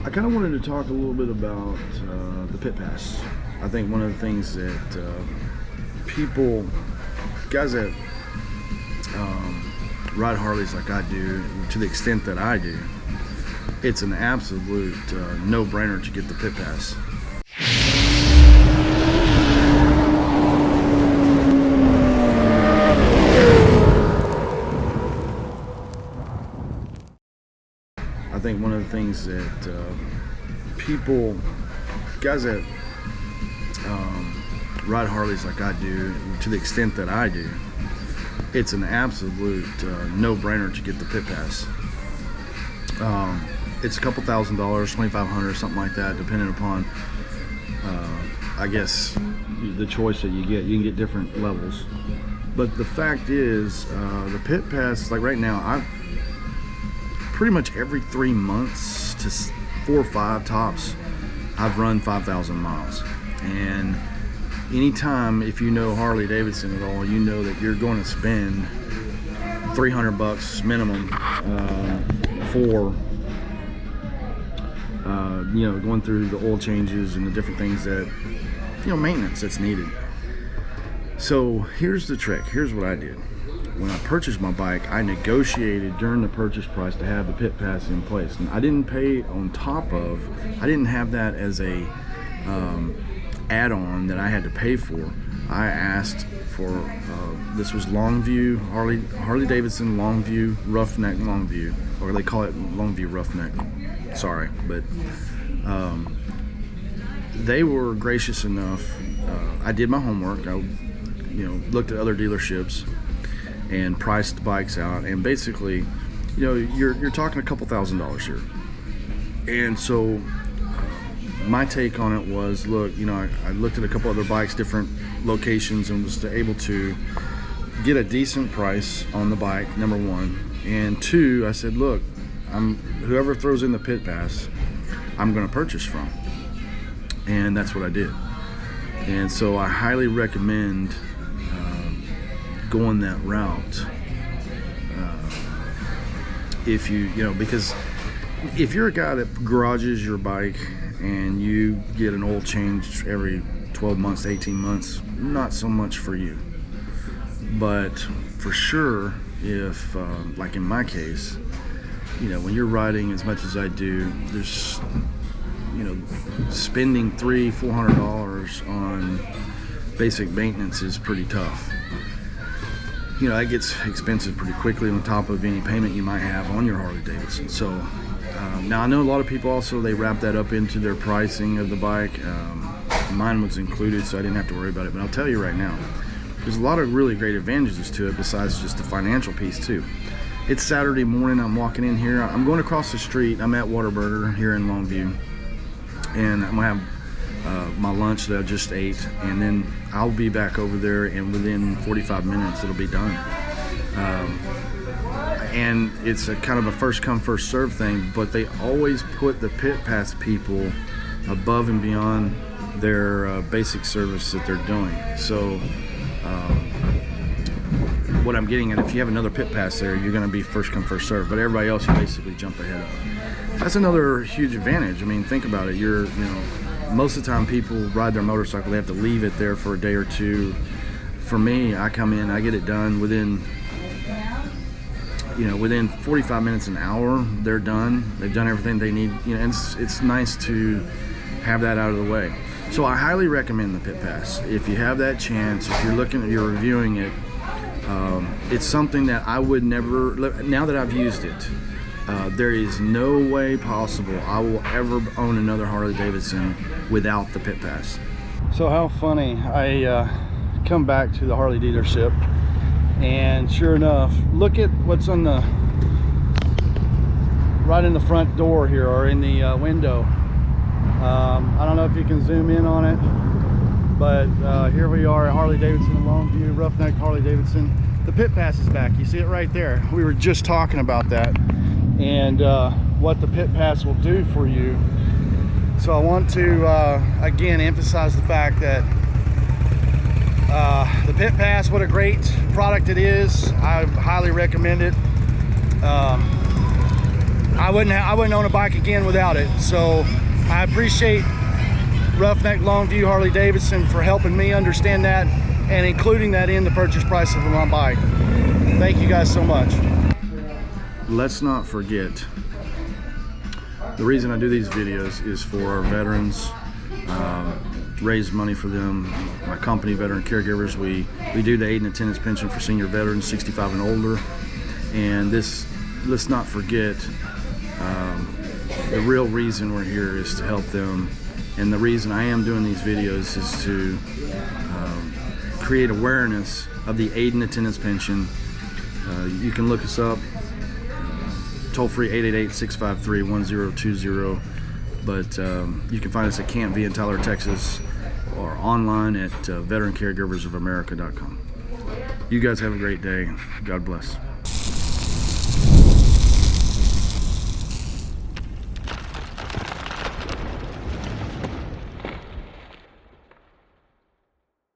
I kind of wanted to talk a little bit about the Pit Pass. I think one of the things that guys that ride Harleys like I do, to the extent that I do, it's an absolute no-brainer to get the Pit Pass. I think one of the things that guys that ride Harleys like I do, to the extent that I do, it's an absolute no-brainer to get the Pit Pass. It's a couple $1,000s, $2,500, something like that, depending upon, I guess, the choice that you get. You can get different levels, but the fact is, the Pit Pass, like right now, I pretty much every 3 months to 4 or 5 tops, I've run 5,000 miles. And anytime, if you know Harley Davidson at all, you know that you're going to spend $300 minimum for going through the oil changes and the different things that, maintenance that's needed. So here's the trick. Here's what I did. When I purchased my bike, I negotiated during the purchase price to have the Pit Pass in place. And I didn't pay on top of, I didn't have that as a add-on that I had to pay for. I asked for, this was Longview, Harley Davidson Longview, Roughneck Longview, or they call it Longview Roughneck. Sorry, but they were gracious enough. I did my homework. I, looked at other dealerships and priced the bikes out, and basically, you're talking a couple $1,000s here. And so my take on it was, look, I looked at a couple other bikes, different locations, and was able to get a decent price on the bike, number one. And two, I said, look, whoever throws in the Pit Pass, I'm going to purchase from. And that's what I did. And so I highly recommend going that route. If because if you're a guy that garages your bike and you get an oil change every 12 months, 18 months, not so much for you. But for sure, if like in my case, when you're riding as much as I do, there's spending $300-400 on basic maintenance is pretty tough. That gets expensive pretty quickly on top of any payment you might have on your Harley Davidson. So now I know a lot of people also, they wrap that up into their pricing of the bike. Mine was included, so I didn't have to worry about it. But I'll tell you right now, there's a lot of really great advantages to it besides just the financial piece too. It's Saturday morning, I'm walking in here. I'm going across the street. I'm at Whataburger here in Longview, and I'm gonna have my lunch that I just ate, and then I'll be back over there, and within 45 minutes it'll be done. And it's a kind of a first come first serve thing, but they always put the Pit Pass people above and beyond their basic service that they're doing. So what I'm getting at, if you have another Pit Pass there, you're going to be first come first serve, but everybody else you basically jump ahead of. That's another huge advantage. I mean, think about it. Most of the time people ride their motorcycle, they have to leave it there for a day or two. For me, I come in, I get it done within 45 minutes, an hour, they're done. They've done everything they need, and it's nice to have that out of the way. So I highly recommend the Pit Pass. If you have that chance, if you're reviewing it, it's something that I would never, now that I've used it, there is no way possible I will ever own another Harley Davidson without the Pit Pass. So how funny, I come back to the Harley dealership, and sure enough, look at what's on the right in the front door here, or in the window. I don't know if you can zoom in on it, but here we are at Harley Davidson Longview, Roughneck Harley Davidson. The Pit Pass is back. You see it right there. We were just talking about that, and what the Pit Pass will do for you. So I want to again emphasize the fact that the Pit Pass, what a great product it is. I highly recommend it. I wouldn't own a bike again without it. So I appreciate Roughneck Longview Harley Davidson for helping me understand that and including that in the purchase price of my bike. Thank you guys so much. Let's not forget, the reason I do these videos is for our veterans, raise money for them. My company, Veteran Caregivers, we do the aid and attendance pension for senior veterans 65 and older. And let's not forget, the real reason we're here is to help them. And the reason I am doing these videos is to create awareness of the aid and attendance pension. You can look us up, toll-free 888-653-1020. But you can find us at Camp V in Tyler, Texas, or online at veterancaregiversofamerica.com. You guys have a great day. God bless.